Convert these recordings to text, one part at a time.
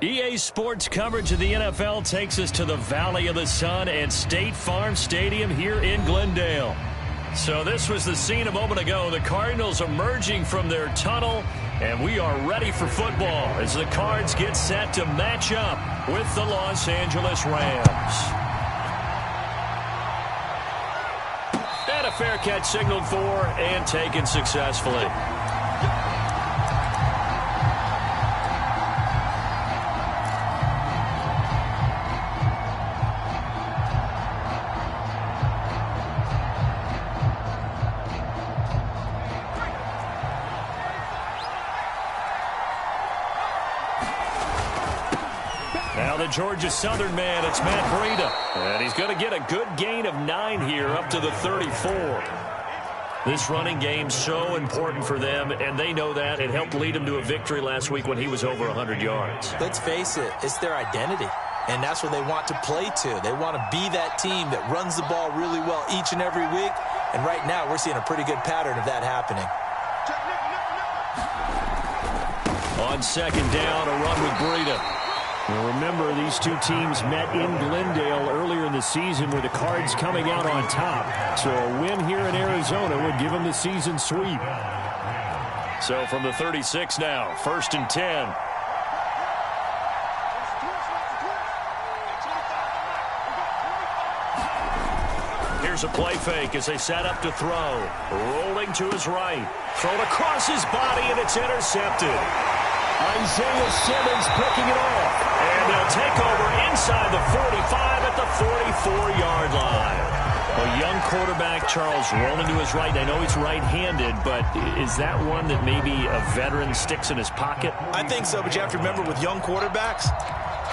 EA Sports coverage of the NFL takes us to the Valley of the Sun at State Farm Stadium here in Glendale. So this was the scene a moment ago. The Cardinals emerging from their tunnel, and we are ready for football as the Cards get set to match up with the Los Angeles Rams. And a fair catch signaled for and taken successfully. Now the Georgia Southern man, it's Matt Breida. And he's going to get a good gain of 9 here up to the 34. This running game's so important for them, and they know that. It helped lead them to a victory last week when he was over 100 yards. Let's face it, it's their identity. And that's what they want to play to. They want to be that team that runs the ball really well each and every week. And right now, we're seeing a pretty good pattern of that happening. On second down, a run with Breida. Well, remember, these two teams met in Glendale earlier in the season with the Cards coming out on top. So a win here in Arizona would give them the season sweep. So from the 36 now, 1st and 10. Here's a play fake as they set up to throw. Rolling to his right. Thrown across his body, and it's intercepted. Isaiah Simmons picking it off. And they'll take over inside the 45 at the 44-yard line. A young quarterback, Charles, rolling to his right. I know he's right-handed, but is that one that maybe a veteran sticks in his pocket? I think so, but you have to remember with young quarterbacks,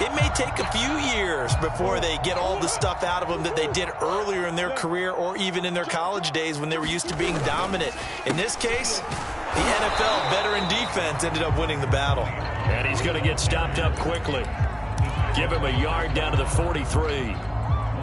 it may take a few years before they get all the stuff out of them that they did earlier in their career or even in their college days when they were used to being dominant. In this case, the NFL veteran defense ended up winning the battle. And he's going to get stopped up quickly. Give him a yard down to the 43.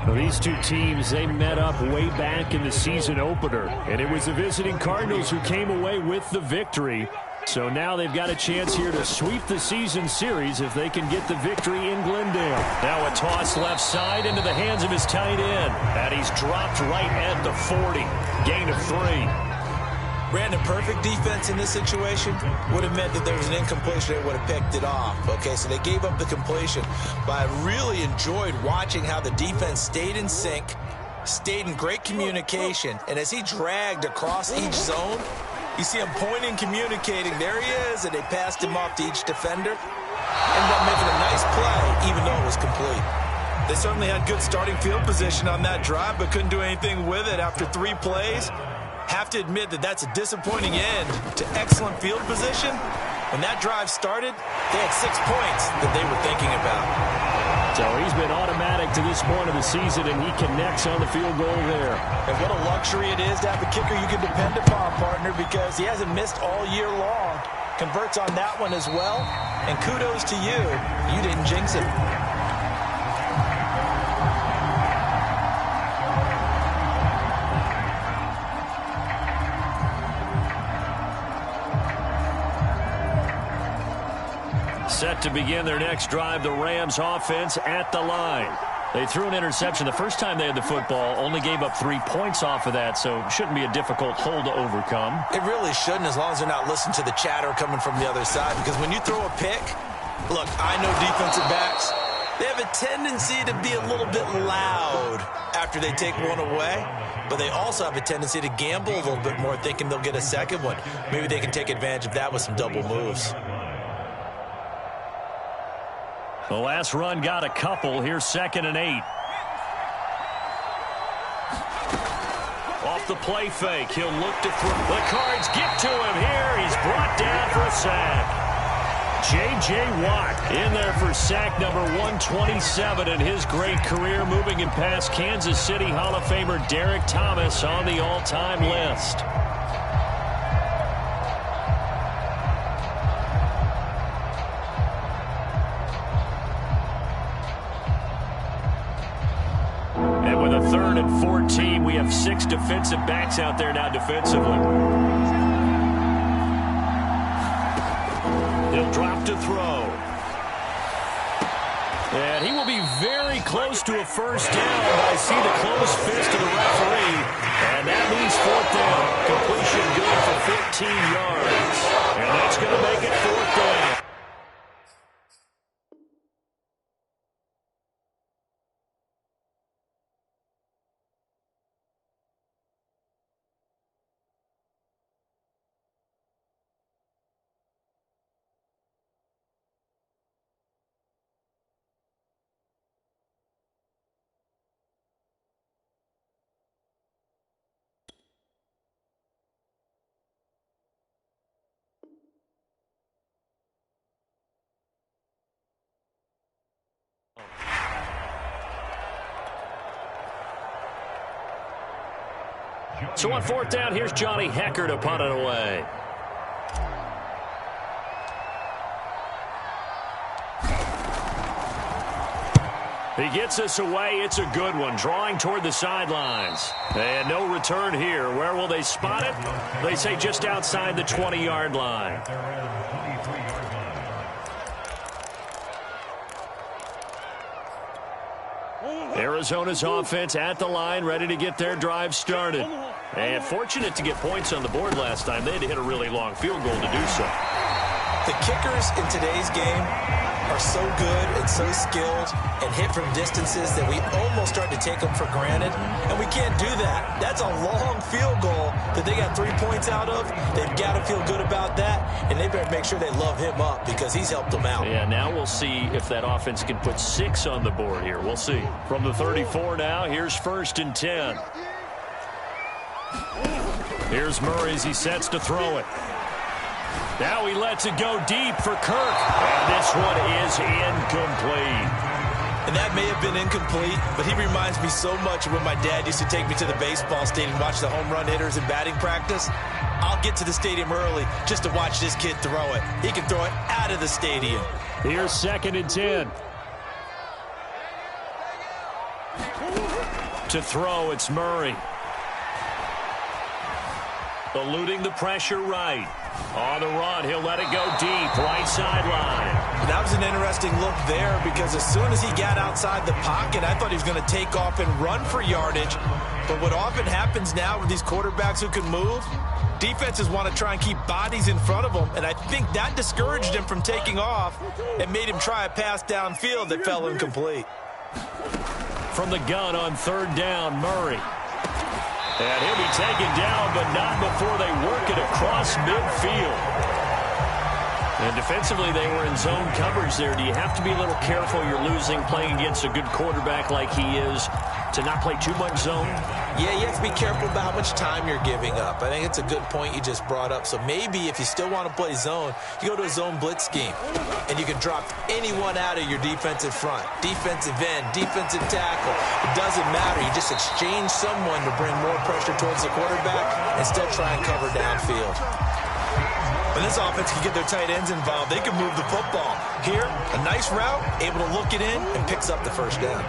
Well, these two teams, they met up way back in the season opener. And it was the visiting Cardinals who came away with the victory. So now they've got a chance here to sweep the season series if they can get the victory in Glendale. Now a toss left side into the hands of his tight end. And he's dropped right at the 40. Gain of 3. Brandon, perfect defense in this situation would have meant that there was an incompletion. They would have picked it off. Okay, so they gave up the completion. But I really enjoyed watching how the defense stayed in sync, stayed in great communication. And as he dragged across each zone, you see him pointing, communicating. There he is, and they passed him off to each defender. Ended up making a nice play, even though it was complete. They certainly had good starting field position on that drive, but couldn't do anything with it after 3 plays. Have to admit that that's a disappointing end to excellent field position. When that drive started, they had 6 points that they were thinking about. So he's been automatic to this point of the season, and he connects on the field goal there. And what a luxury it is to have a kicker you can depend upon, partner, because he hasn't missed all year long. Converts on that one as well. And kudos to you. You didn't jinx it. Set to begin their next drive, the Rams offense at the line. They threw an interception the first time they had the football, only gave up 3 points off of that, so shouldn't be a difficult hole to overcome. It really shouldn't, as long as they're not listening to the chatter coming from the other side, because when you throw a pick, look, I know defensive backs, they have a tendency to be a little bit loud after they take one away, but they also have a tendency to gamble a little bit more, thinking they'll get a second one. Maybe they can take advantage of that with some double moves. The last run got a couple. Here's 2nd and 8. Off the play fake. He'll look to throw. The Cards get to him here. He's brought down for a sack. J.J. Watt in there for sack number 127 in his great career, moving in past Kansas City Hall of Famer Derek Thomas on the all-time list. With a 3rd and 14, we have 6 defensive backs out there now defensively. He'll drop to throw. And he will be very close to a first down. I see the closed fist of the referee. And that means fourth down. Completion good for 15 yards. And that's going to make it fourth down. So on fourth down, here's Johnny Hecker to punt it away. He gets us away. It's a good one. Drawing toward the sidelines. And no return here. Where will they spot it? They say just outside the 20-yard line. Arizona's offense at the line, ready to get their drive started. And fortunate to get points on the board last time. They had to hit a really long field goal to do so. The kickers in today's game are so good and so skilled and hit from distances that we almost start to take them for granted, and we can't do that. That's a long field goal that they got 3 points out of. They've got to feel good about that, and they better make sure they love him up because he's helped them out. Yeah, now we'll see if that offense can put 6 on the board here. We'll see. From the 34 now, here's 1st and 10. Here's Murray as he sets to throw it. Now he lets it go deep for Kirk. And this one is incomplete. And that may have been incomplete, but he reminds me so much of when my dad used to take me to the baseball stadium and watch the home run hitters in batting practice. I'll get to the stadium early just to watch this kid throw it. He can throw it out of the stadium. Here's 2nd and 10. To throw, it's Murray. Eluding the pressure right. On the run, he'll let it go deep, right sideline. That was an interesting look there because as soon as he got outside the pocket, I thought he was going to take off and run for yardage. But what often happens now with these quarterbacks who can move, defenses want to try and keep bodies in front of them, and I think that discouraged him from taking off and made him try a pass downfield that fell incomplete. From the gun on 3rd down, Murray. And he'll be taken down, but not before they work it across midfield. And defensively, they were in zone coverage there. Do you have to be a little careful? You're losing playing against a good quarterback like he is to not play too much zone? Yeah, you have to be careful about how much time you're giving up. I think it's a good point you just brought up. So maybe if you still want to play zone, you go to a zone blitz scheme. And you can drop anyone out of your defensive front. Defensive end, defensive tackle. It doesn't matter. You just exchange someone to bring more pressure towards the quarterback and still try and cover downfield. When this offense can get their tight ends involved, they can move the football. Here, a nice route, able to look it in, and picks up the first down.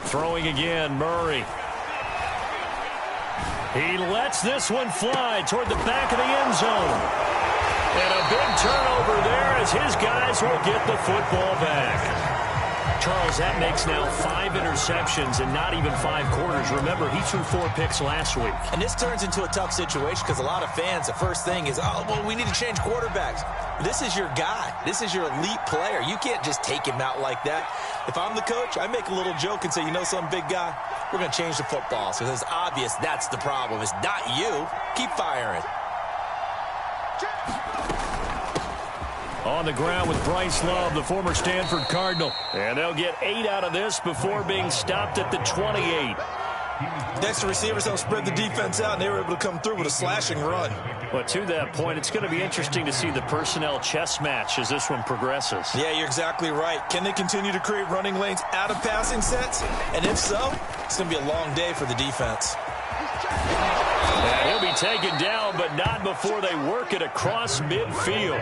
Throwing again, Murray. He lets this one fly toward the back of the end zone. And a big turnover there as his guys will get the football back. Charles, that makes now 5 interceptions and not even 5 quarters. Remember, he threw 4 picks last week. And this turns into a tough situation because a lot of fans, the first thing is, oh, well, we need to change quarterbacks. This is your guy. This is your elite player. You can't just take him out like that. If I'm the coach, I make a little joke and say, you know some big guy, we're going to change the football. So it's obvious that's the problem. It's not you. Keep firing. On the ground with Bryce Love, the former Stanford Cardinal. And they'll get 8 out of this before being stopped at the 28. Next, the receivers helped spread the defense out, and they were able to come through with a slashing run. But to that point, it's going to be interesting to see the personnel chess match as this one progresses. Yeah, you're exactly right. Can they continue to create running lanes out of passing sets? And if so, it's going to be a long day for the defense. And he'll be taken down, but not before they work it across midfield.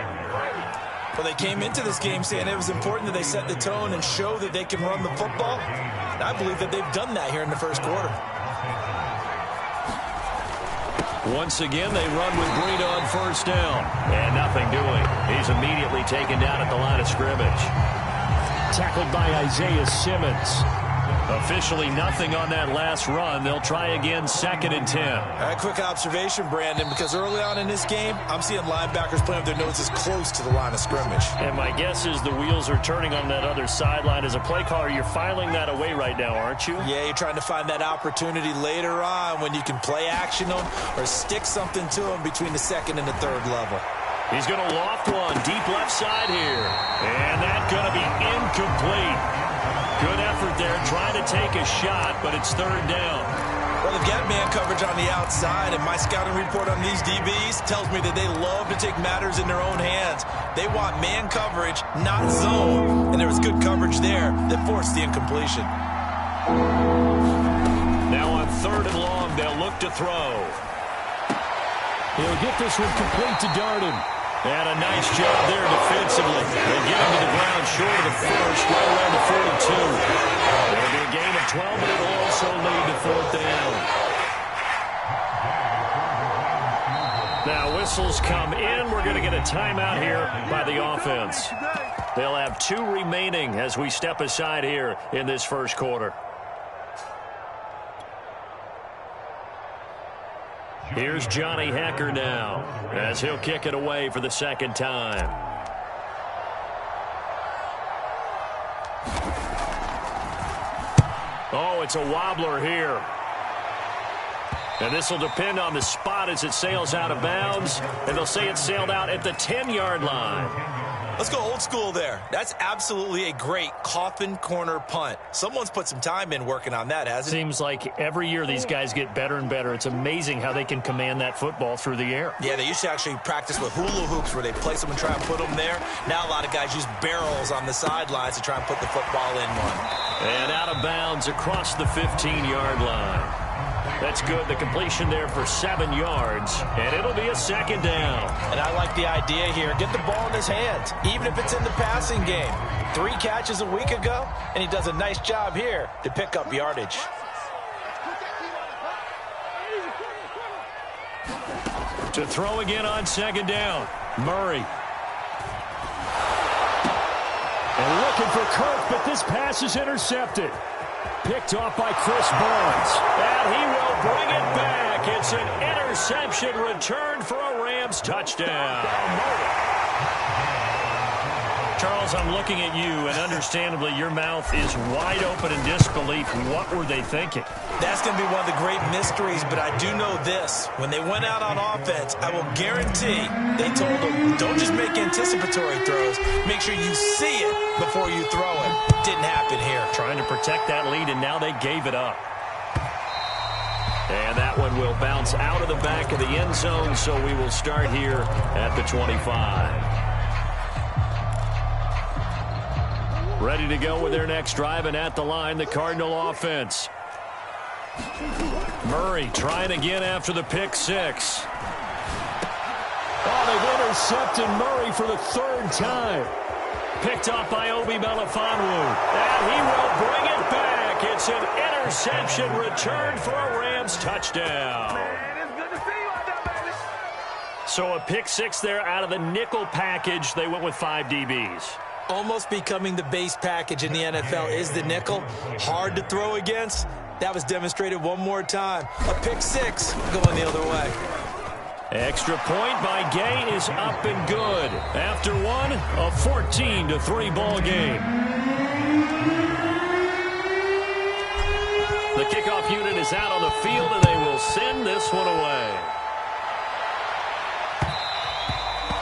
Well, they came into this game saying it was important that they set the tone and show that they can run the football. And I believe that they've done that here in the first quarter. Once again, they run with Breida on first down. And nothing doing. He's immediately taken down at the line of scrimmage. Tackled by Isaiah Simmons. Officially nothing on that last run. They'll try again, 2nd and 10. A quick observation, Brandon, because early on in this game, I'm seeing linebackers playing with their noses close to the line of scrimmage. And my guess is the wheels are turning on that other sideline. As a play caller, you're filing that away right now, aren't you? Yeah, you're trying to find that opportunity later on when you can play action them or stick something to them between the 2nd and the 3rd level. He's going to loft one deep left side here. And that's going to be incomplete. Good effort there, trying to take a shot, but it's 3rd down. Well, they've got man coverage on the outside, and my scouting report on these DBs tells me that they love to take matters in their own hands. They want man coverage, not zone, and there was good coverage there that forced the incompletion. Now on 3rd and long, they'll look to throw. He'll get this one complete to Darden. And a nice job there defensively. They get him to the ground short of the first, right around the 42. It'll be a gain of 12, but it'll also lead to 4th down. Now whistles come in. We're going to get a timeout here by the offense. They'll have 2 remaining as we step aside here in this first quarter. Here's Johnny Hecker now as he'll kick it away for the 2nd time. Oh, it's a wobbler here. And this will depend on the spot as it sails out of bounds. And they'll say it sailed out at the 10-yard line. Let's go old school there. That's absolutely a great coffin corner punt. Someone's put some time in working on that, hasn't it? Seems like every year these guys get better and better. It's amazing how they can command that football through the air. Yeah, they used to actually practice with hula hoops where they place them and try and put them there. Now a lot of guys use barrels on the sidelines to try and put the football in one. And out of bounds across the 15-yard line. That's good. The completion there for 7 yards, and it'll be a 2nd down. And I like the idea here. Get the ball in his hands, even if it's in the passing game. 3 catches a week ago, and he does a nice job here to pick up yardage. To throw again on 2nd down, Murray. And looking for Kirk, but this pass is intercepted. Picked off by Chris Barnes. And he will bring it back. It's an interception return for a Rams touchdown. Charles, I'm looking at you, and understandably your mouth is wide open in disbelief. What were they thinking? That's going to be one of the great mysteries, but I do know this. When they went out on offense, I will guarantee they told them, don't just make anticipatory throws. Make sure you see it before you throw it. Didn't happen here. Trying to protect that lead, and now they gave it up. And that one will bounce out of the back of the end zone, so we will start here at the 25. Ready to go with their next drive, and at the line, the Cardinal offense. Murray trying again after the pick 6. Oh, they've intercepted Murray for the 3rd time. Picked off by Obi Melifonwu. And he will bring it back. It's an interception return for a Rams touchdown. So a pick 6 there out of the nickel package. They went with 5 DBs. Almost becoming the base package in the NFL is the nickel. Hard to throw against. That was demonstrated one more time. A pick 6 going the other way. Extra point by Gay is up and good. After one, a 14-3 ball game. The kickoff unit is out on the field, and they will send this one away.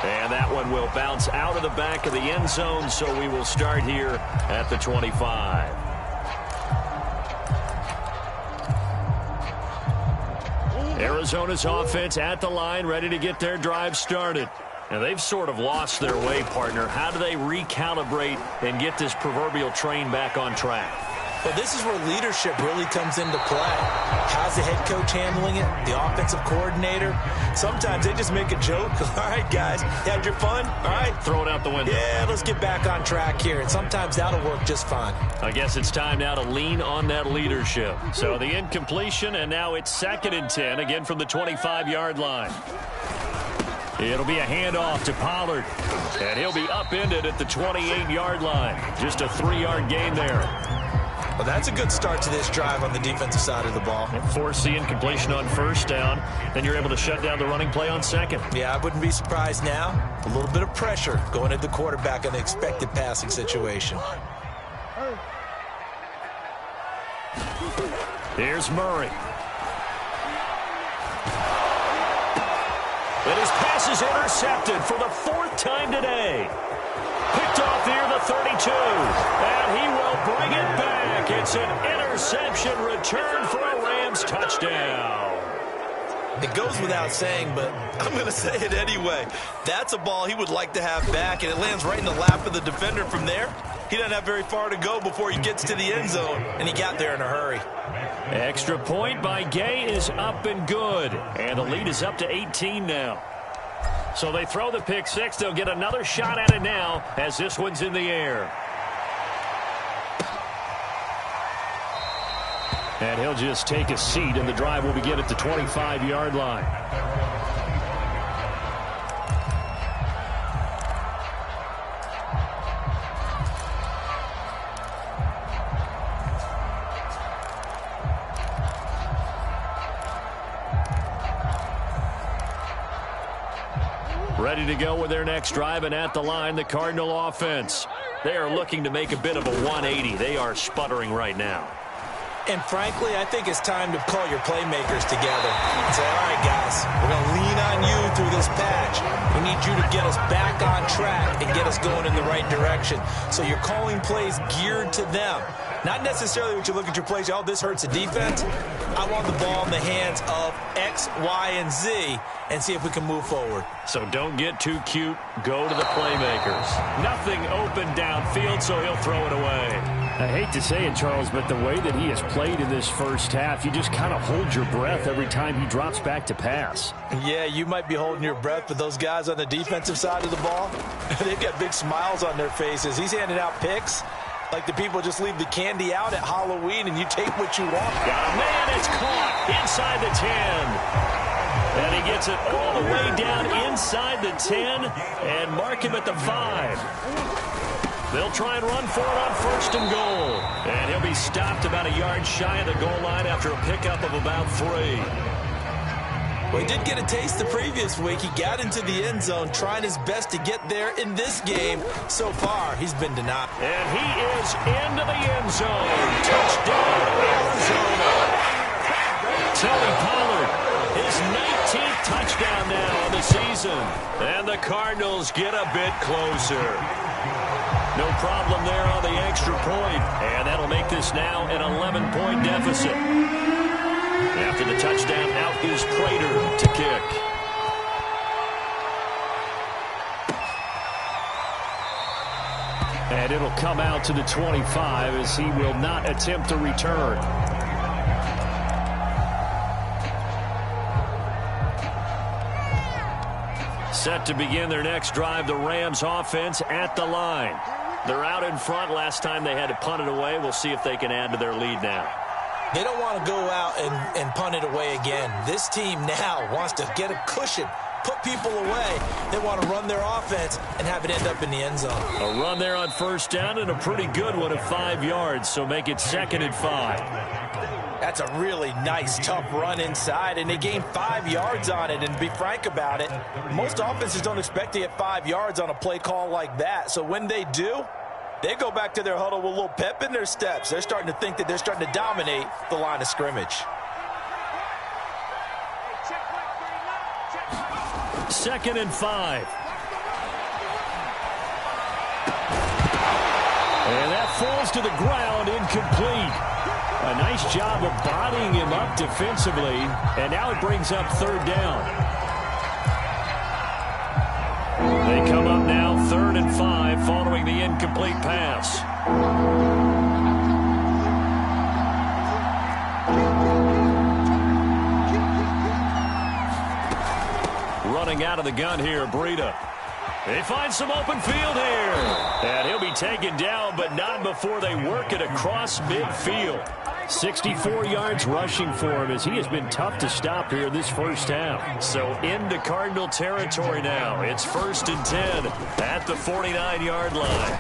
And that one will bounce out of the back of the end zone, so we will start here at the 25. Arizona's offense at the line, ready to get their drive started. Now, they've sort of lost their way, partner. How do they recalibrate and get this proverbial train back on track? Well, this is where leadership really comes into play. How's the head coach handling it? The offensive coordinator? Sometimes they just make a joke. All right, guys, had your fun? All right. Throw it out the window. Yeah, let's get back on track here. And sometimes that'll work just fine. I guess it's time now to lean on that leadership. So the incompletion, and now it's 2nd and 10, again from the 25-yard line. It'll be a handoff to Pollard, and he'll be upended at the 28-yard line. Just a 3-yard gain there. Well, that's a good start to this drive on the defensive side of the ball. Force the incompletion on 1st down. Then you're able to shut down the running play on 2nd. Yeah, I wouldn't be surprised now. A little bit of pressure going at the quarterback in the expected passing situation. Here's Murray. And his pass is intercepted for the 4th time today. Picked off near the 32. And he will bring it back. It's an interception return for a Rams touchdown. It goes without saying, but I'm going to say it anyway. That's a ball he would like to have back, and it lands right in the lap of the defender from there. He doesn't have very far to go before he gets to the end zone, and he got there in a hurry. Extra point by Gay is up and good. And the lead is up to 18 now. So they throw the pick six. They'll get another shot at it now as this one's in the air. And he'll just take a seat, and the drive will begin at the 25-yard line. Ready to go with their next drive, and at the line, the Cardinal offense. They are looking to make a bit of a 180. They are sputtering right now. And frankly, I think it's time to call your playmakers together and say, all right, guys, we're going to lean on you through this patch. We need you to get us back on track and get us going in the right direction. So you're calling plays geared to them. Not necessarily what you look at your plays, oh, this hurts the defense. I want the ball in the hands of X, Y, and Z and see if we can move forward. So don't get too cute. Go to the playmakers. Nothing open downfield, so he'll throw it away. I hate to say it, Charles, but the way that he has played in this first half, you just kind of hold your breath every time he drops back to pass. Yeah, you might be holding your breath, but those guys on the defensive side of the ball, they've got big smiles on their faces. He's handing out picks like the people just leave the candy out at Halloween and you take what you want. Oh, man, it's caught inside the 10. And he gets it all the way down inside the 10 and mark him at the 5. They'll try and run for it on 1st and goal. And he'll be stopped about a yard shy of the goal line after a pickup of about 3. Well, he did get a taste the previous week. He got into the end zone trying his best to get there in this game. So far, he's been denied. And he is into the end zone. Touchdown, Arizona. Tony Pollard, his 19th touchdown now of the season. And the Cardinals get a bit closer. No problem there on the extra point. And that'll make this now an 11-point deficit. After the touchdown, out is Prater to kick. And it'll come out to the 25 as he will not attempt to return. Set to begin their next drive, the Rams offense at the line. They're out in front. Last time they had to punt it away. We'll see if they can add to their lead now. They don't want to go out and punt it away again. This team now wants to get a cushion, put people away. They want to run their offense and have it end up in the end zone. A run there on 1st down and a pretty good one of 5 yards, so make it 2nd and 5. That's a really nice, tough run inside, and they gained 5 yards on it. And to be frank about it, most offenses don't expect to get 5 yards on a play call like that. So when they do, they go back to their huddle with a little pep in their steps. They're starting to think that they're starting to dominate the line of scrimmage. 2nd and 5. And that falls to the ground, incomplete. A nice job of bodying him up defensively, and now it brings up 3rd down. They come up now 3rd and 5 following the incomplete pass. coming out of the gun here, Breida. They find some open field here. And he'll be taken down, but not before they work it across midfield. 64 yards rushing for him as he has been tough to stop here in this first half. So into Cardinal territory now. It's 1st and 10 at the 49-yard line.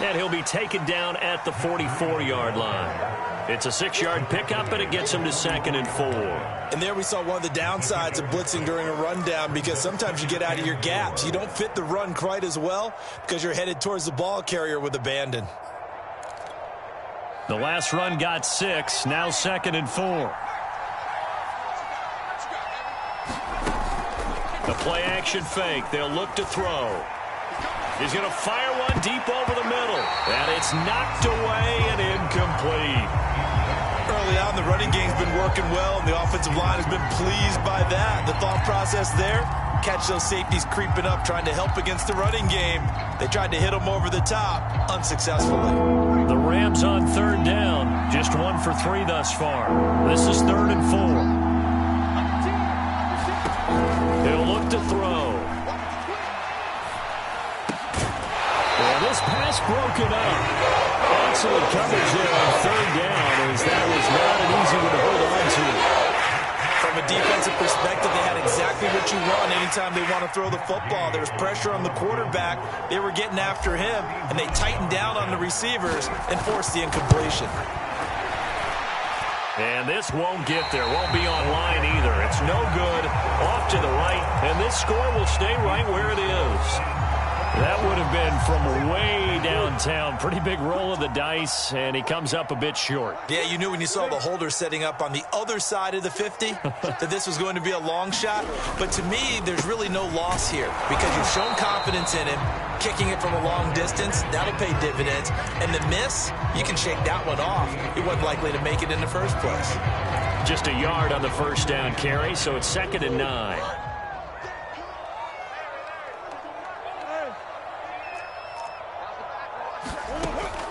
And he'll be taken down at the 44-yard line. It's a 6-yard pickup, and it gets him to 2nd and 4. And there we saw one of the downsides of blitzing during a rundown, because sometimes you get out of your gaps. You don't fit the run quite as well because you're headed towards the ball carrier with abandon. The last run got 6, now 2nd and 4. The play action fake. They'll look to throw. He's going to fire one deep over the middle. And it's knocked away and incomplete. Early on, the running game's been working well, and the offensive line has been pleased by that. The thought process there, catch those safeties creeping up, trying to help against the running game. They tried to hit them over the top, unsuccessfully. The Rams on 3rd down, just 1 for 3 thus far. This is 3rd and 4. He'll look to throw. Well, this pass broken up. Excellent coverage there on 3rd down, as that was not an easy one to hold on to. From a defensive perspective, they had exactly what you want anytime they want to throw the football. There was pressure on the quarterback. They were getting after him, and they tightened down on the receivers and forced the incompletion. And this won't get there. Won't be online either. It's no good. Off to the right, and this score will stay right where it is. That would have been from way downtown. Pretty big roll of the dice, and he comes up a bit short. Yeah, you knew when you saw the holder setting up on the other side of the 50 that this was going to be a long shot. But to me, there's really no loss here because you've shown confidence in him. Kicking it from a long distance, that'll pay dividends. And the miss, you can shake that one off. He wasn't likely to make it in the first place. Just a yard on the first down carry, so it's 2nd and 9.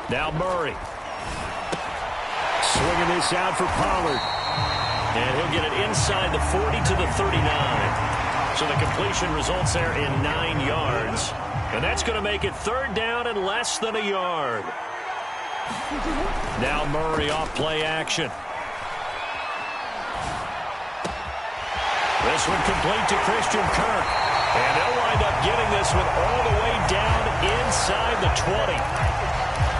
Now Murray. Swinging this out for Pollard. And he'll get it inside the 40 to the 39. So the completion results there in 9 yards. And that's going to make it 3rd down and less than a yard. Now Murray off play action. This one complete to Christian Kirk. And they'll wind up getting this one all the way down inside the 20.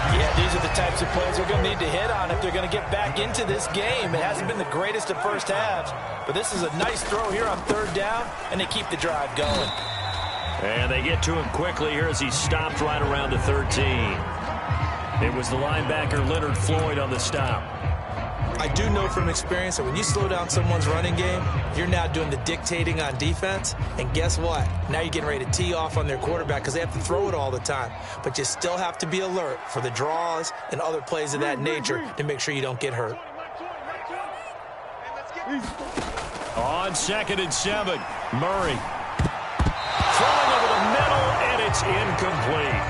Yeah, these are the types of plays they're going to need to hit on if they're going to get back into this game. It hasn't been the greatest of first halves, but this is a nice throw here on 3rd down, and they keep the drive going. And they get to him quickly here as he stopped right around the 13. It was the linebacker Leonard Floyd on the stop. I do know from experience that when you slow down someone's running game, you're now doing the dictating on defense. And guess what? Now you're getting ready to tee off on their quarterback because they have to throw it all the time. But you still have to be alert for the draws and other plays of that nature to make sure you don't get hurt. On 2nd and 7, Murray. Throwing over the middle, and it's incomplete.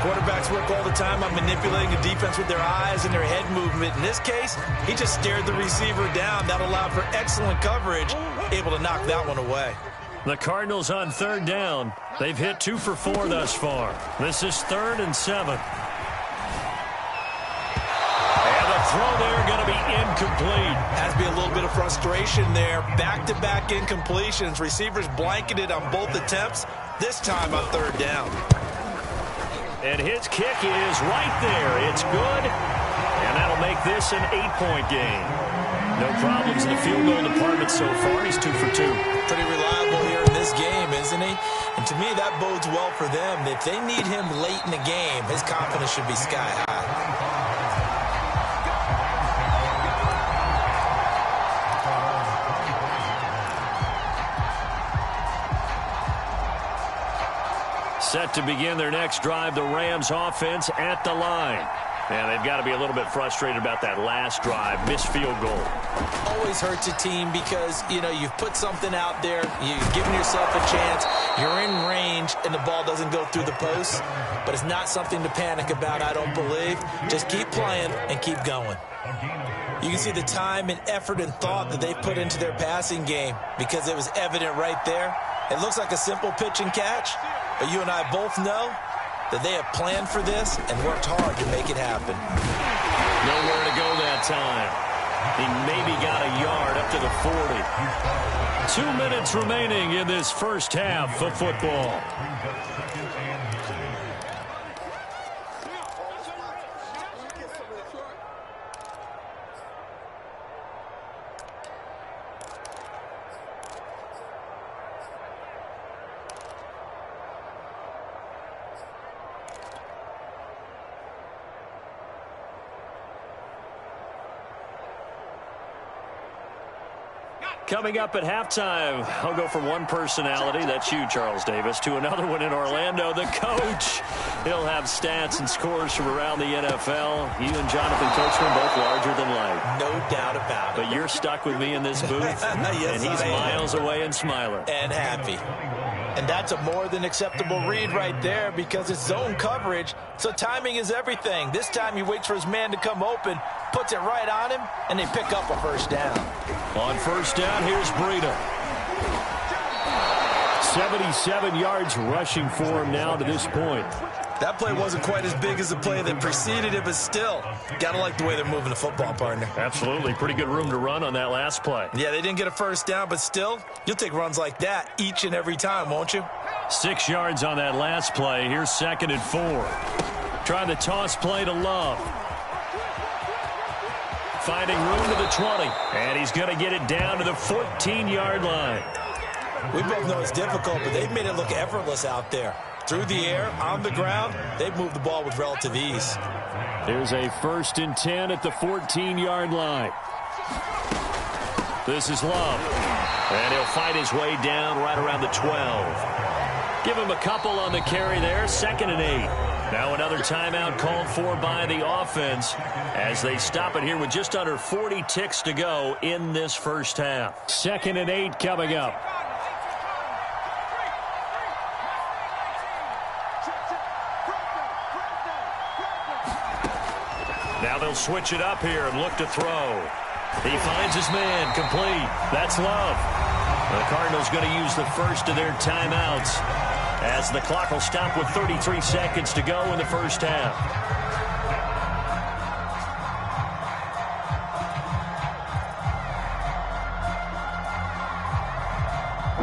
Quarterbacks work all the time on manipulating the defense with their eyes and their head movement. In this case, he just stared the receiver down. That allowed for excellent coverage, able to knock that one away. The Cardinals on 3rd down. They've hit 2 for 4 thus far. This is 3rd and 7. And the throw there going to be incomplete. Has to be a little bit of frustration there. Back-to-back incompletions. Receivers blanketed on both attempts, this time on 3rd down. And his kick is right there. It's good. And that'll make this an 8-point game. No problems in the field goal department so far. He's 2 for 2. Pretty reliable here in this game, isn't he? And to me, that bodes well for them. If they need him late in the game, his confidence should be sky high. Set to begin their next drive, the Rams offense at the line. And they've got to be a little bit frustrated about that last drive, missed field goal. Always hurts a team because, you know, you've put something out there, you've given yourself a chance, you're in range, and the ball doesn't go through the post. But it's not something to panic about, I don't believe. Just keep playing and keep going. You can see the time and effort and thought that they put into their passing game because it was evident right there. It looks like a simple pitch and catch, but you and I both know that they have planned for this and worked hard to make it happen. Nowhere to go that time. He maybe got a yard up to the 40. 2 minutes remaining in this first half of football. Coming up at halftime, I'll go from one personality, that's you, Charles Davis, to another one in Orlando, the coach. He'll have stats and scores from around the NFL. You and Jonathan Coachman both larger than life. No doubt about it. But you're stuck with me in this booth, yes, and he's miles away and smiling. And happy. And that's a more than acceptable read right there because it's zone coverage, so timing is everything. This time he waits for his man to come open, puts it right on him, and they pick up a first down. On first down, here's Breida. 77 yards rushing for him now to this point. That play wasn't quite as big as the play that preceded it, but still, gotta like the way they're moving the football, partner. Absolutely. Pretty good room to run on that last play. Yeah, they didn't get a first down, but still, you'll take runs like that each and every time, won't you? 6 yards on that last play. Here's 2nd and 4. Trying the toss play to Love. Finding room to the 20. And he's going to get it down to the 14-yard line. We both know it's difficult, but they've made it look effortless out there. Through the air, on the ground, they've moved the ball with relative ease. There's a 1st and 10 at the 14-yard line. This is Love. And he'll fight his way down right around the 12. Give him a couple on the carry there. 2nd and 8. Now another timeout called for by the offense as they stop it here with just under 40 ticks to go in this first half. 2nd and 8 coming up. Now they'll switch it up here and look to throw. He finds his man, complete. That's Love. The Cardinals going to use the first of their timeouts as the clock will stop with 33 seconds to go in the first half.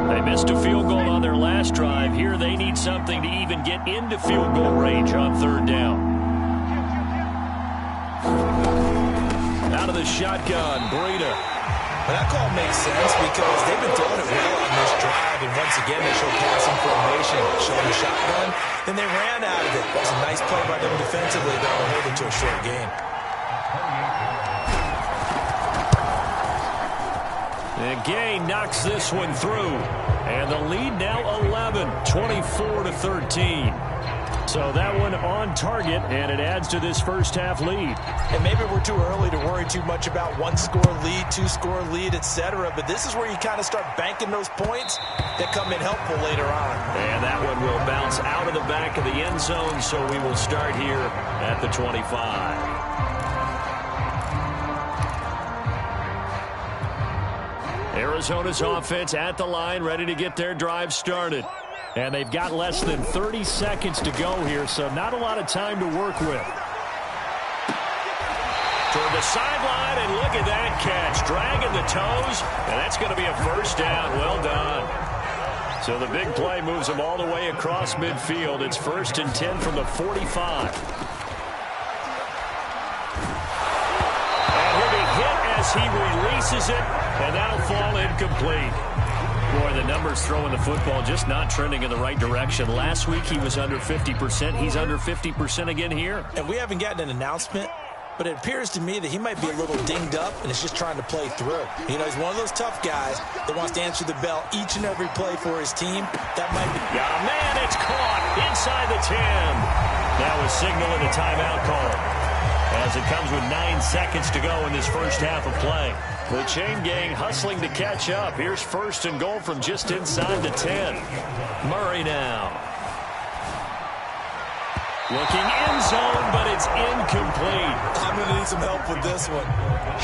They missed a field goal on their last drive. Here they need something to even get into field goal range on 3rd down. Out of the shotgun, Breida. Well, that call makes sense because they've been throwing it well on this drive, and once again they show passing formation, showing the shotgun. Then they ran out of it. That was a nice play by them defensively that will hold it to a short gain. And Gay knocks this one through, and the lead now 11, 24-13. So that one on target, and it adds to this first half lead. And maybe we're too early to worry too much about 1-score lead, 2-score lead, etc. But this is where you kind of start banking those points that come in helpful later on. And that one will bounce out of the back of the end zone, so we will start here at the 25. Arizona's offense at the line, ready to get their drive started. And they've got less than 30 seconds to go here, so not a lot of time to work with. Toward the sideline, and look at that catch. Dragging the toes, and that's going to be a first down. Well done. So the big play moves them all the way across midfield. It's 1st and 10 from the 45. And he'll be hit as he releases it, and that'll fall incomplete. Boy, the numbers throwing the football just not trending in the right direction. Last week he was under 50%. He's under 50% again here. And we haven't gotten an announcement, but it appears to me that he might be a little dinged up and is just trying to play through. You know, he's one of those tough guys that wants to answer the bell each and every play for his team. That might be... Got a man, it's caught inside the 10. That was signaling a timeout call as it comes with 9 seconds to go in this first half of play. The chain gang hustling to catch up. Here's 1st and goal from just inside the 10. Murray now. Looking end zone, but it's incomplete. I'm going to need some help with this one.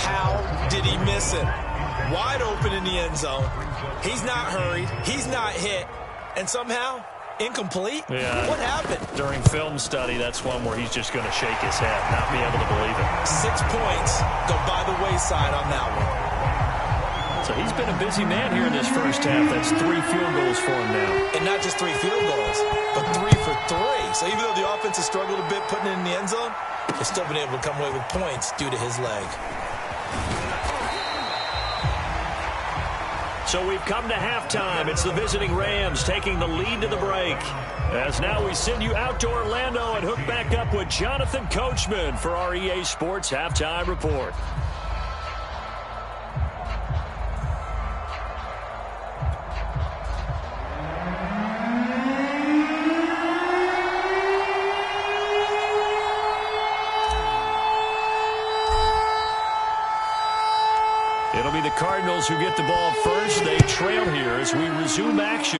How did he miss it? Wide open in the end zone. He's not hurried. He's not hit. And somehow, incomplete? Yeah. What happened? During film study, that's one where he's just going to shake his head, not be able to believe it. 6 points go by the wayside on that one. So he's been a busy man here in this first half. That's 3 field goals for him now. And not just 3 field goals, but 3 for 3. So even though the offense has struggled a bit putting it in the end zone, they've still been able to come away with points due to his leg. So we've come to halftime. It's the visiting Rams taking the lead to the break. As now we send you out to Orlando and hook back up with Jonathan Coachman for our EA Sports Halftime Report. It'll be the Cardinals who get the ball first. They trail here as we resume action.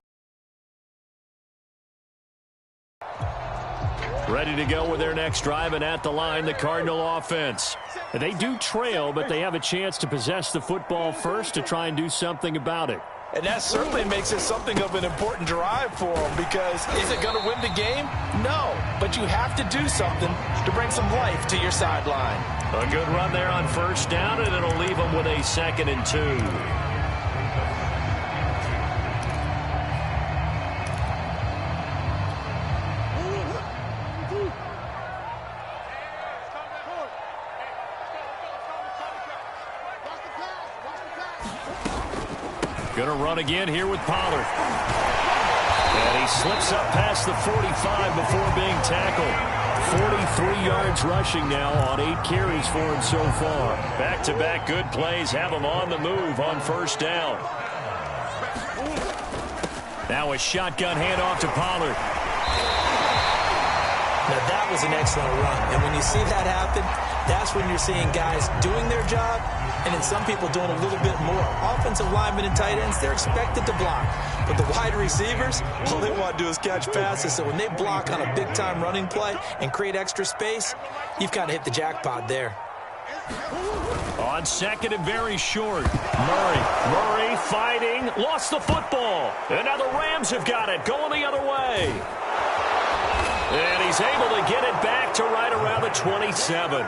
Ready to go with their next drive, and at the line, the Cardinal offense. They do trail, but they have a chance to possess the football first to try and do something about it. And that certainly makes it something of an important drive for them, because is it going to win the game? No, but you have to do something to bring some life to your sideline. A good run there on first down, and it'll leave them with a 2nd and 2. Going to run again here with Pollard. And he slips up past the 45 before being tackled. 43 yards rushing now on 8 carries for him so far. Back-to-back good plays have him on the move on first down. Now a shotgun handoff to Pollard. Now that was an excellent run. And when you see that happen, that's when you're seeing guys doing their job and then some people doing a little bit more. Offensive linemen and tight ends, they're expected to block. But the wide receivers, all they want to do is catch passes. So when they block on a big-time running play and create extra space, you've got to hit the jackpot there. On 2nd and very short. Murray fighting, lost the football. And now the Rams have got it, going the other way. And he's able to get it back to right around the 27.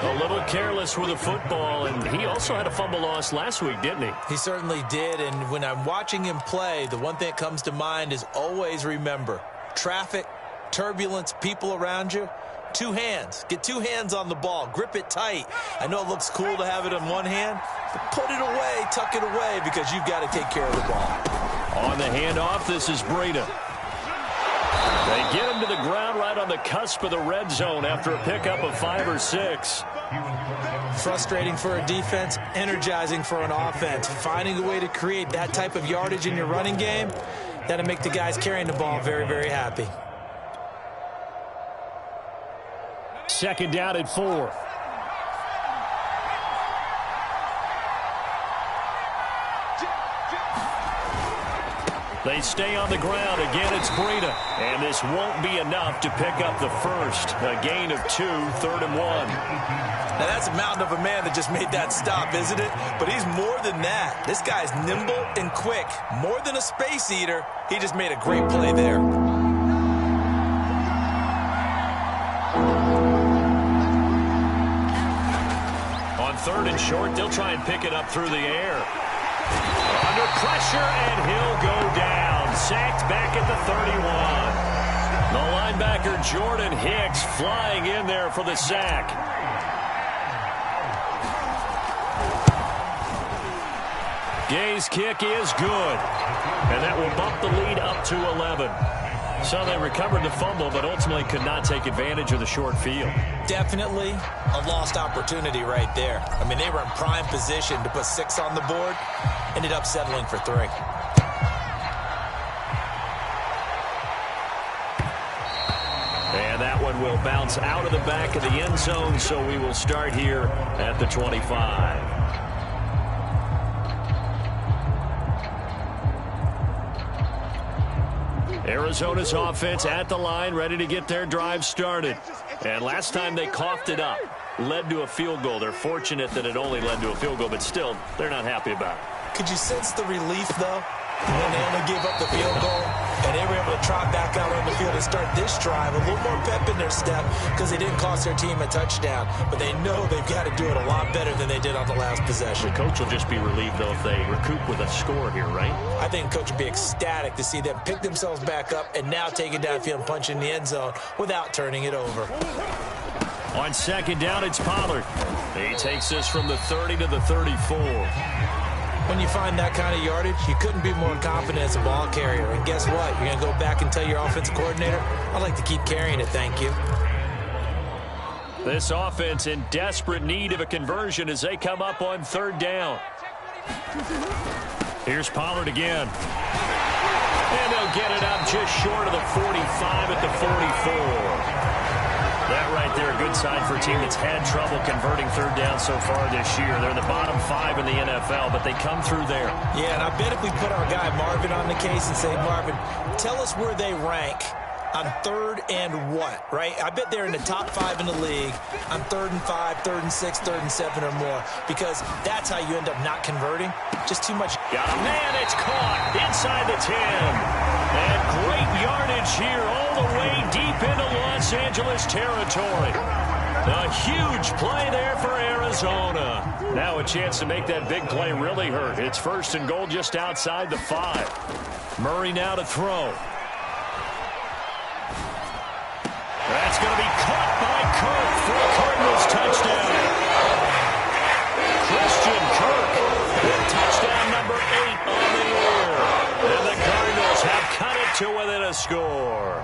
A little careless with the football, and he also had a fumble loss last week, didn't he? He certainly did, and when I'm watching him play, the one thing that comes to mind is always remember, traffic, turbulence, people around you, 2 hands. Get 2 hands on the ball. Grip it tight. I know it looks cool to have it on one hand, but put it away, tuck it away, because you've got to take care of the ball. On the handoff, this is Breida. They get him to the ground right on the cusp of the red zone after a pickup of 5 or 6. Frustrating for a defense, energizing for an offense. Finding a way to create that type of yardage in your running game, that'll make the guys carrying the ball very, very happy. 2nd down and 4. They stay on the ground. Again, it's Breida. And this won't be enough to pick up the first. A gain of 2, 3rd and 1. Now, that's a mountain of a man that just made that stop, isn't it? But he's more than that. This guy's nimble and quick. More than a space eater. He just made a great play there. On 3rd and short, they'll try and pick it up through the air. Under pressure, and he'll go down. Sacked back at the 31. The linebacker, Jordan Hicks, flying in there for the sack. Gay's kick is good. And that will bump the lead up to 11. So they recovered the fumble, but ultimately could not take advantage of the short field. Definitely a lost opportunity right there. I mean, they were in prime position to put 6 on the board. Ended up settling for 3. And that one will bounce out of the back of the end zone, so we will start here at the 25. Arizona's offense at the line, ready to get their drive started. And last time they coughed it up, led to a field goal. They're fortunate that it only led to a field goal, but still, they're not happy about it. Could you sense the relief, though, when they only gave up the field goal and they were able to trot back out on the field and start this drive? A little more pep in their step because they didn't cost their team a touchdown, but they know they've got to do it a lot better than they did on the last possession. The coach will just be relieved, though, if they recoup with a score here, right? I think the coach would be ecstatic to see them pick themselves back up and now take it downfield and punch in the end zone without turning it over. On second down, it's Pollard. He takes this from the 30 to the 34. When you find that kind of yardage, you couldn't be more confident as a ball carrier. And guess what? You're going to go back and tell your offensive coordinator, I'd like to keep carrying it, thank you. This offense in desperate need of a conversion as they come up on third down. Here's Pollard again. And they'll get it up just short of the 45 at the 44. That right there, a good sign for a team that's had trouble converting third down so far this year. They're in the bottom 5 in the NFL, but they come through there. Yeah, and I bet if we put our guy Marvin on the case and say, Marvin, tell us where they rank on third and what, right? I bet they're in the top 5 in the league on 3rd and 5, 3rd and 6, 3rd and 7 or more, because that's how you end up not converting. Just too much. Got a man, it's caught inside the 10. And great yardage here all the way deep into Los Angeles territory. A huge play there for Arizona. Now a chance to make that big play really hurt. It's 1st and goal just outside the 5. Murray now to throw. That's going to be caught by Kirk for a Cardinals touchdown. Christian Kirk with touchdown number 8 on the year. And the Cardinals have cut it to within a score.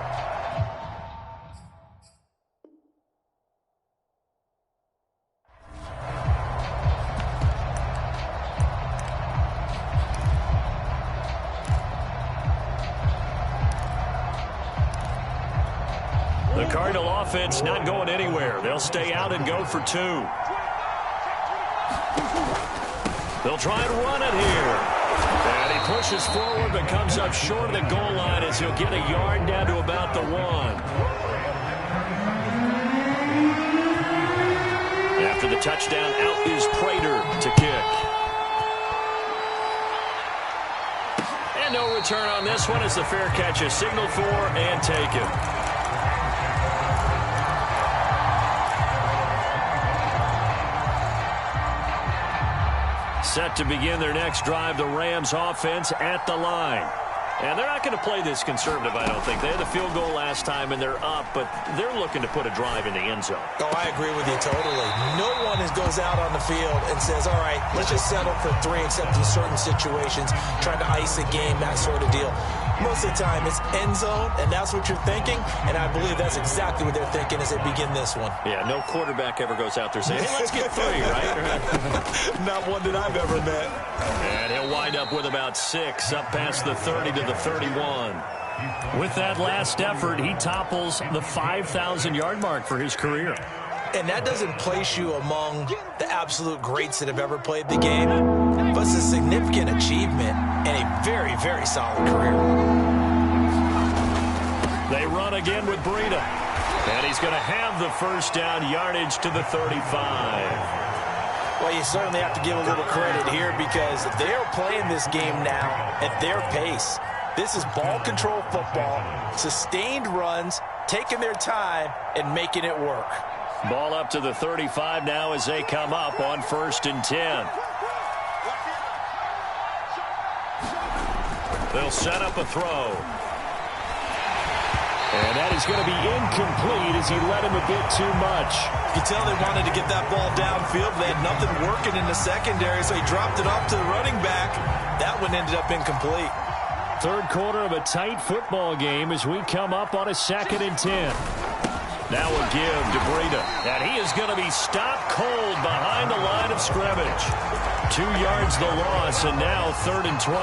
The Cardinal offense not going anywhere. They'll stay out and go for 2. They'll try and run it here. And he pushes forward but comes up short of the goal line as he'll get a yard down to about the 1. After the touchdown, out is Prater to kick. And no return on this one as the fair catch is signaled for and taken. Set to begin their next drive, the Rams offense at the line. And they're not going to play this conservative, I don't think. They had a field goal last time, and they're up, but they're looking to put a drive in the end zone. Oh, I agree with you totally. No one goes out on the field and says, all right, let's just settle for 3, except in certain situations, trying to ice a game, that sort of deal. Most of the time, it's end zone, and that's what you're thinking, and I believe that's exactly what they're thinking as they begin this one. Yeah, no quarterback ever goes out there saying, hey, let's get 3, right? Not one that I've ever met. And he'll wind up with about 6, up past the 30 to the 31. With that last effort, he topples the 5,000-yard mark for his career. And that doesn't place you among the absolute greats that have ever played the game, but it's a significant achievement and a very, very solid career. They run again with Breida. And he's going to have the first down yardage to the 35. Well, you certainly have to give a little credit here because they're playing this game now at their pace. This is ball control football, sustained runs, taking their time, and making it work. Ball up to the 35 now as they come up on 1st and 10. They'll set up a throw. And that is going to be incomplete as he led him a bit too much. You can tell they wanted to get that ball downfield. They had nothing working in the secondary, so he dropped it off to the running back. That one ended up incomplete. Third quarter of a tight football game as we come up on a 2nd and 10. Now a give to Breida. And he is going to be stopped cold behind the line of scrimmage. 2 yards the loss, and now 3rd and 12.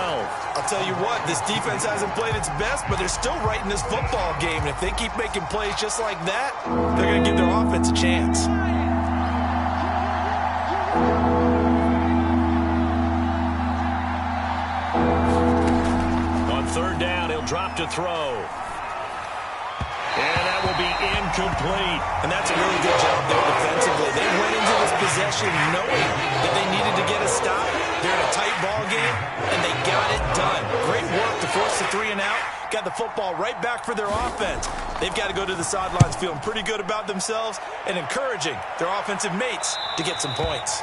I'll tell you what, this defense hasn't played its best, but they're still right in this football game. And if they keep making plays just like that, they're going to give their offense a chance. On 3rd down, he'll drop to the throw. And that will be incomplete. And that's a really good job there defensively. They went into this possession knowing that they needed to get a stop. They're in a tight ball game, and they got it done. Great work to force the 3 and out. Got the football right back for their offense. They've got to go to the sidelines feeling pretty good about themselves and encouraging their offensive mates to get some points.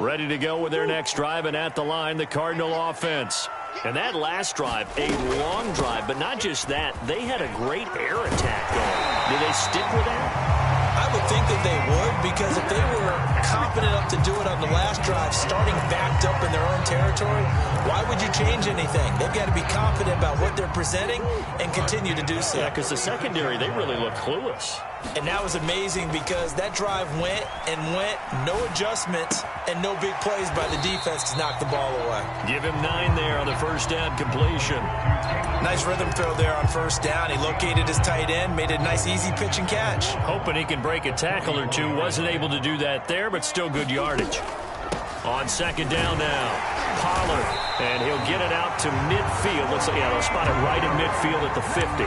Ready to go with their next drive, and at the line, the Cardinal offense. And that last drive, a long drive, but not just that. They had a great air attack going. Do they stick with that? I would think that they would, because if they were confident enough to do it on the last drive, starting backed up in their own territory, why would you change anything? They've got to be confident about what they're presenting and continue to do so. Yeah, because the secondary, they really look clueless. And that was amazing because that drive went and went, no adjustments, and no big plays by the defense to knock the ball away. Give him 9 there on the first down completion. Nice rhythm throw there on first down. He located his tight end, made a nice easy pitch and catch. Hoping he can break a tackle or two. Wasn't able to do that there, but still good yardage. On second down now, Pollard, and he'll get it out to midfield. Looks like, yeah, they'll spot it right in midfield at the 50.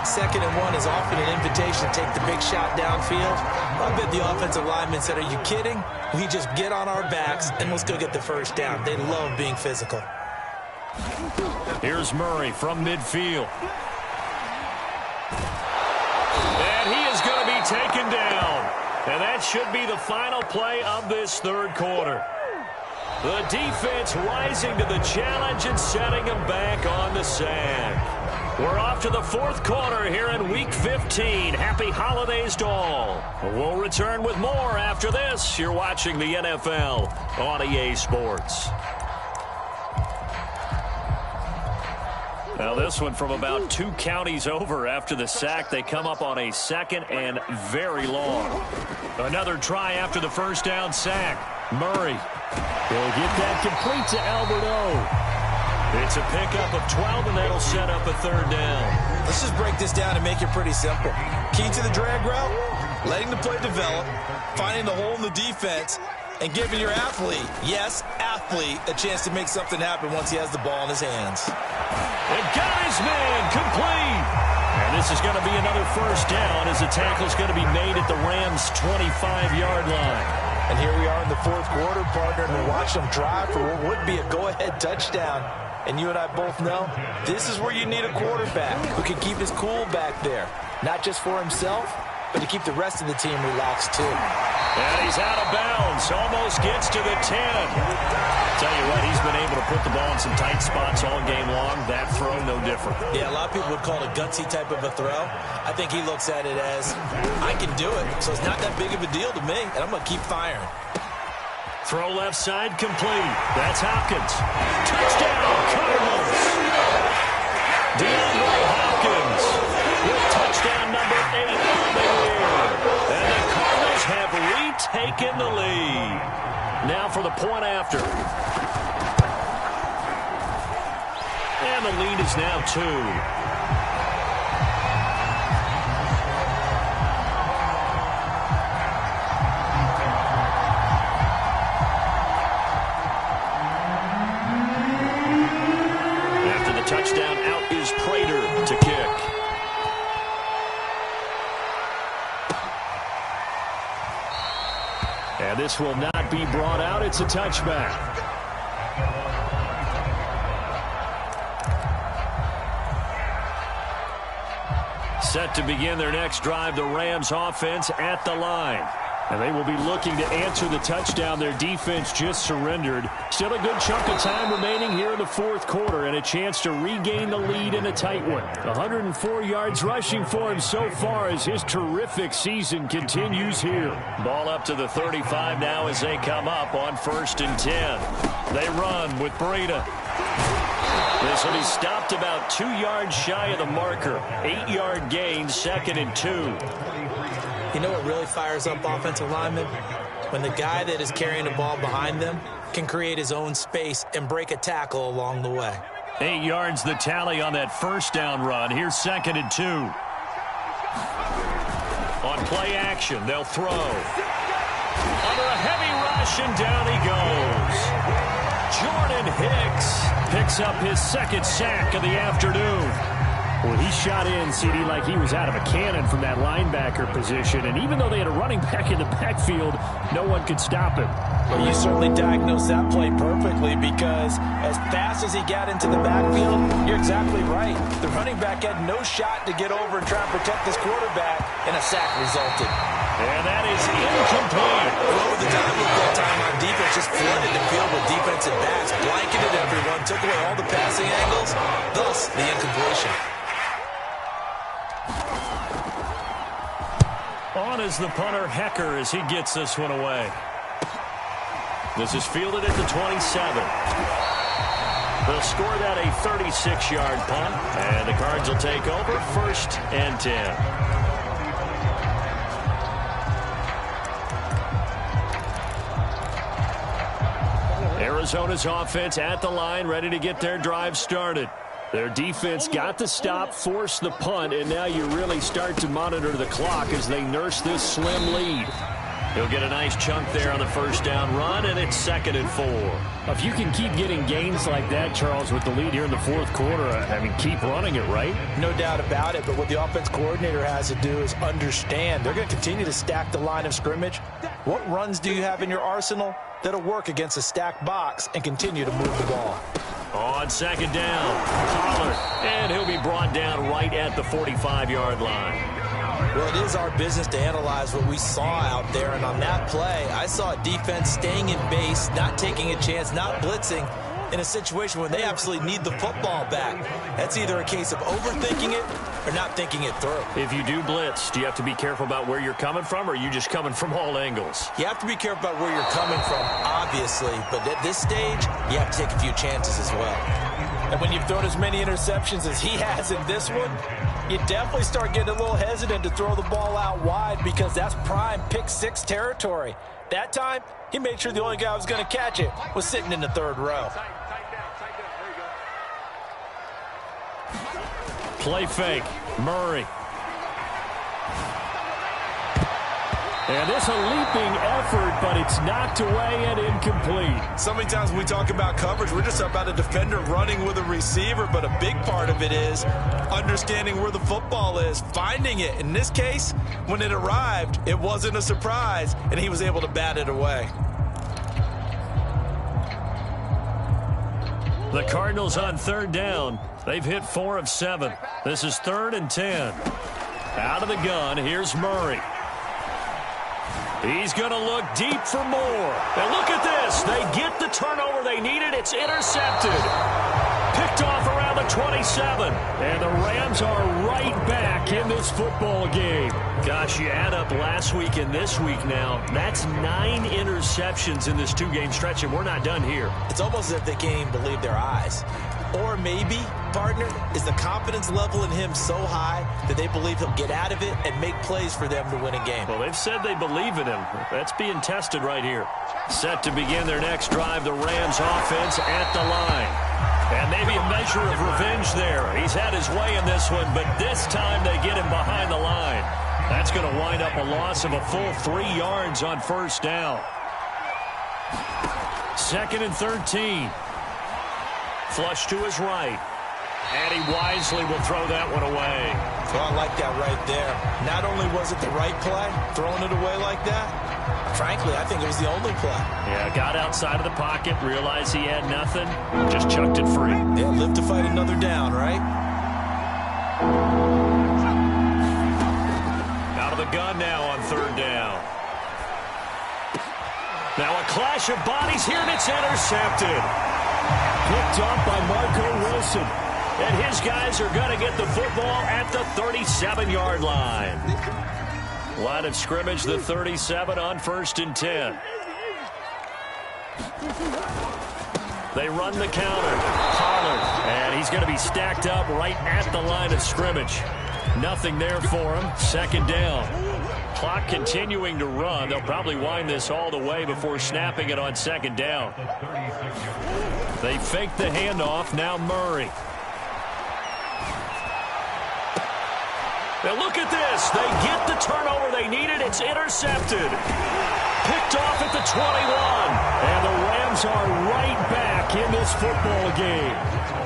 2nd and 1 is often an invitation to take the big shot downfield. I bet the offensive lineman said, are you kidding? We just get on our backs and let's go get the first down. They love being physical. Here's Murray from midfield. And he is going to be taken down. And that should be the final play of this third quarter. The defense rising to the challenge and setting them back on the sack. We're off to the fourth quarter here in Week 15. Happy holidays to all. We'll return with more after this. You're watching the NFL on EA Sports. Now this one from about 2 counties over after the sack. They come up on a 2nd and very long. Another try after the first down sack. Murray will get that complete to Alberto. It's a pickup of 12, and that'll set up a 3rd down. Let's just break this down and make it pretty simple. Key to the drag route, letting the play develop, finding the hole in the defense, and giving your athlete, yes, athlete, a chance to make something happen once he has the ball in his hands. And got his man complete. And this is going to be another first down as the tackle's going to be made at the Rams' 25-yard line. And here we are in the fourth quarter, partner, and we're watching them drive for what would be a go-ahead touchdown. And you and I both know this is where you need a quarterback who can keep his cool back there. Not just for himself, but to keep the rest of the team relaxed too. And he's out of bounds. Almost gets to the 10. Tell you what, he's been able to put the ball in some tight spots all game long. That throw, no different. Yeah, a lot of people would call it a gutsy type of a throw. I think he looks at it as, I can do it, so it's not that big of a deal to me, and I'm going to keep firing. Throw left side complete. That's Hopkins. Touchdown, Cardinals. DeAndre Hopkins with touchdown number 8 on the year. And the Cardinals have retaken the lead. Now for the point after. And the lead is now 2. Touchdown, out is Prater to kick. And this will not be brought out. It's a touchback. Set to begin their next drive, the Rams offense at the line. And they will be looking to answer the touchdown their defense just surrendered. Still a good chunk of time remaining here in the fourth quarter and a chance to regain the lead in a tight one. 104 yards rushing for him so far as his terrific season continues here. Ball up to the 35 now as they come up on 1st and 10. They run with Breida. This one he stopped about 2 yards shy of the marker. 8-yard gain, 2nd and 2. You know what really fires up offensive linemen? When the guy that is carrying the ball behind them can create his own space and break a tackle along the way. 8 yards the tally on that first down run. Here's 2nd and 2. On play action, they'll throw. Under a heavy rush, and down he goes. Jordan Hicks picks up his second sack of the afternoon. Well, he shot in, CD, like he was out of a cannon from that linebacker position. And even though they had a running back in the backfield, no one could stop him. Well, you certainly diagnosed that play perfectly because as fast as he got into the backfield, you're exactly right. The running back had no shot to get over and try and protect his quarterback, and a sack resulted. And that is incomplete. Well, with the time look that time on defense, just flooded the field with defensive backs, blanketed everyone, took away all the passing angles, thus the incompletion. On is the punter, Hecker, as he gets this one away. This is fielded at the 27. They'll score that a 36-yard punt, and the Cards will take over 1st and 10. Arizona's offense at the line, ready to get their drive started. Their defense got the stop, forced the punt, and now you really start to monitor the clock as they nurse this slim lead. He'll get a nice chunk there on the first down run, and it's 2nd and 4. If you can keep getting gains like that, Charles, with the lead here in the 4th quarter, I mean, keep running it, right? No doubt about it, but what the offense coordinator has to do is understand they're going to continue to stack the line of scrimmage. What runs do you have in your arsenal that'll work against a stacked box and continue to move the ball? On 2nd down, Pollard, and he'll be brought down right at the 45-yard line. Well, it is our business to analyze what we saw out there, and on that play, I saw a defense staying in base, not taking a chance, not blitzing, in a situation where they absolutely need the football back. That's either a case of overthinking it or not thinking it through. If you do blitz, do you have to be careful about where you're coming from, or are you just coming from all angles? You have to be careful about where you're coming from, obviously, but at this stage, you have to take a few chances as well. And when you've thrown as many interceptions as he has in this one, you definitely start getting a little hesitant to throw the ball out wide because that's prime pick 6 territory. That time, he made sure the only guy who was going to catch it was sitting in the 3rd row. Play fake, Murray. And this a leaping effort, but it's knocked away and incomplete. So many times when we talk about coverage, we're just about a defender running with a receiver, but a big part of it is understanding where the football is, finding it. In this case, when it arrived, it wasn't a surprise, and he was able to bat it away. The Cardinals on 3rd down. They've hit 4 of 7. This is 3rd and 10. Out of the gun, here's Murray. He's going to look deep for more. And look at this. They get the turnover they needed. It's intercepted. Picked off around the 27. And the Rams are right back in this football game. Gosh, you add up last week and this week now. That's 9 interceptions in this 2-game stretch, and we're not done here. It's almost as if they can't even believe their eyes. Or maybe, partner, is the confidence level in him so high that they believe he'll get out of it and make plays for them to win a game. Well, they've said they believe in him. That's being tested right here. Set to begin their next drive, the Rams offense at the line. And maybe a measure of revenge there. He's had his way in this one, but this time they get him behind the line. That's going to wind up a loss of a full 3 yards on 1st down. 2nd and 13. Flush to his right. And he wisely will throw that one away. Well, I like that right there. Not only was it the right play, throwing it away like that, frankly, I think it was the only play. Yeah, got outside of the pocket, realized he had nothing, just chucked it free. Yeah, live to fight another down, right? Out of the gun now on 3rd down. Now a clash of bodies here, and it's intercepted. Picked off by Marco Wilson. And his guys are going to get the football at the 37-yard line. Line of scrimmage, the 37 on 1st and 10. They run the counter. Pollard. And he's going to be stacked up right at the line of scrimmage. Nothing there for him. 2nd down. Clock continuing to run. They'll probably wind this all the way before snapping it on 2nd down. They fake the handoff. Now Murray. Now look at this. They get the turnover they needed. It's intercepted. Picked off at the 21. And the Rams are right back in this football game.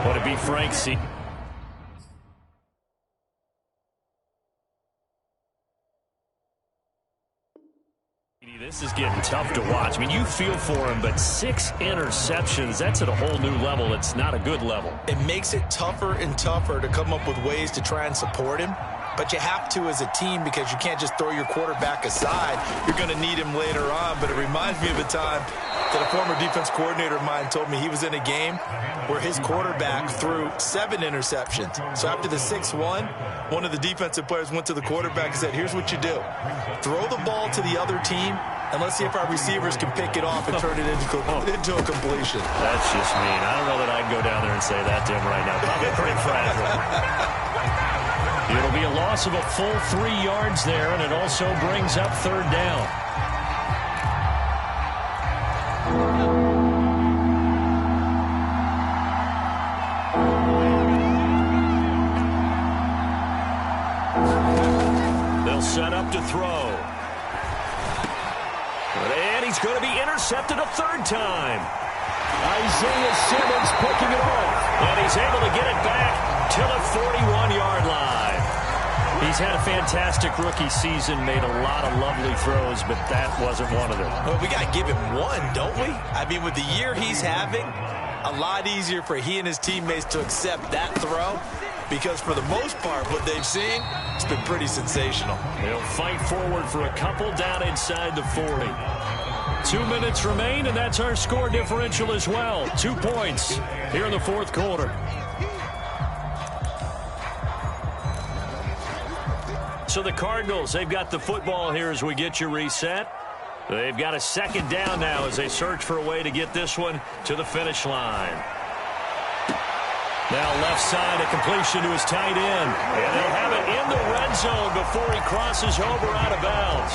Would it be Frank C? This is getting tough to watch. I mean, you feel for him, but 6 interceptions, that's at a whole new level. It's not a good level. It makes it tougher and tougher to come up with ways to try and support him. But you have to as a team because you can't just throw your quarterback aside. You're going to need him later on. But it reminds me of a time that a former defense coordinator of mine told me he was in a game where his quarterback threw 7 interceptions. So after the 6-1, one of the defensive players went to the quarterback and said, here's what you do. Throw the ball to the other team, and let's see if our receivers can pick it off and turn it into a completion. That's just mean. I don't know that I'd go down there and say that to him right now. Probably pretty fragile. It'll be a loss of a full 3 yards there, and it also brings up 3rd down. They'll set up to throw. And he's going to be intercepted a 3rd time. Isaiah Simmons picking it off. And he's able to get it back to the 41-yard line. He's had a fantastic rookie season, made a lot of lovely throws, but that wasn't one of them. Well, we got to give him one, don't we? I mean, with the year he's having, a lot easier for he and his teammates to accept that throw because for the most part, what they've seen, it's been pretty sensational. They'll fight forward for a couple down inside the 40. 2 minutes remain, and that's our score differential as well. 2 points here in the 4th quarter. So the Cardinals, they've got the football here as we get you reset. They've got a 2nd down now as they search for a way to get this one to the finish line. Now left side, a completion to his tight end. And they'll have it in the red zone before he crosses over out of bounds.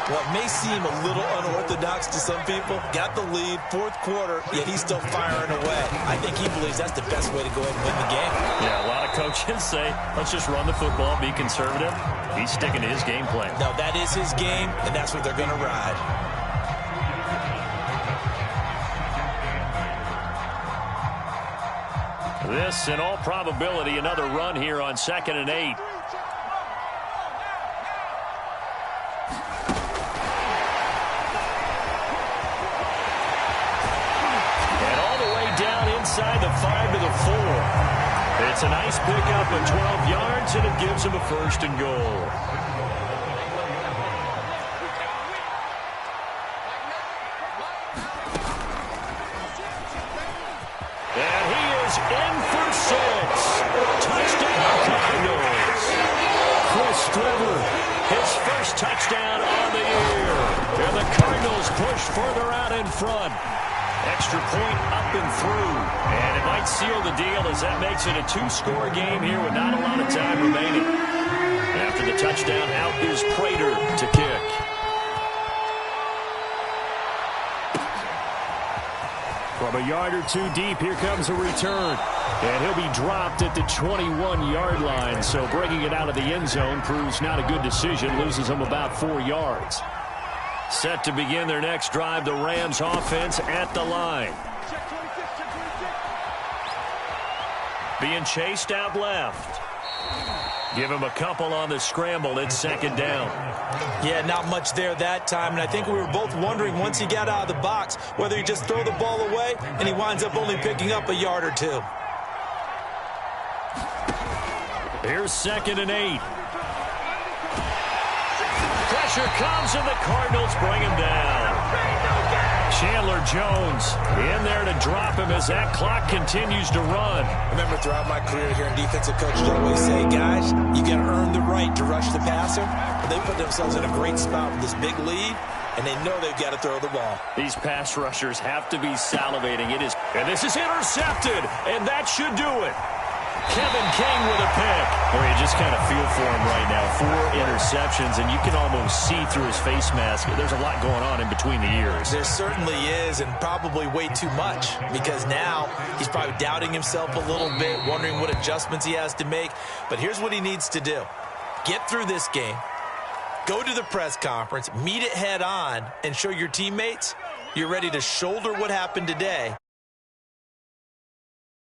What may seem a little unorthodox to some people, got the lead, 4th quarter, yet he's still firing away. I think he believes that's the best way to go ahead and win the game. Yeah, a lot of coaches say, let's just run the football, be conservative. He's sticking to his game plan. No, that is his game, and that's what they're going to ride. This, in all probability, another run here on 2nd and 8. Inside the 5 to the 4. It's a nice pickup of 12 yards, and it gives him a 1st and goal. And he is in for 6. Touchdown, Cardinals. Chris Streveler, his first touchdown on the year. And the Cardinals push further out in front. Extra point up and through. And it might seal the deal as that makes it a 2-score game here with not a lot of time remaining. After the touchdown, out is Prater to kick. From a yard or 2 deep, here comes a return. And he'll be dropped at the 21-yard line. So bringing it out of the end zone proves not a good decision. Loses him about 4 yards. Set to begin their next drive, the Rams offense at the line. Being chased out left. Give him a couple on the scramble. It's 2nd down. Yeah, not much there that time. And I think we were both wondering once he got out of the box whether he just throw the ball away and he winds up only picking up a yard or 2. Here's 2nd and 8. Pressure comes, and the Cardinals bring him down. Chandler Jones in there to drop him as that clock continues to run. I remember throughout my career here in defensive coaches always say, guys, you got to earn the right to rush the passer. But they put themselves in a great spot with this big lead, and they know they've got to throw the ball. These pass rushers have to be salivating. And this is intercepted, and that should do it. Kevin King with a pick. Or you just kind of feel for him right now. 4 interceptions, and you can almost see through his face mask. There's a lot going on in between the ears. There certainly is, and probably way too much, because now he's probably doubting himself a little bit, wondering what adjustments he has to make. But here's what he needs to do. Get through this game, go to the press conference, meet it head on, and show your teammates you're ready to shoulder what happened today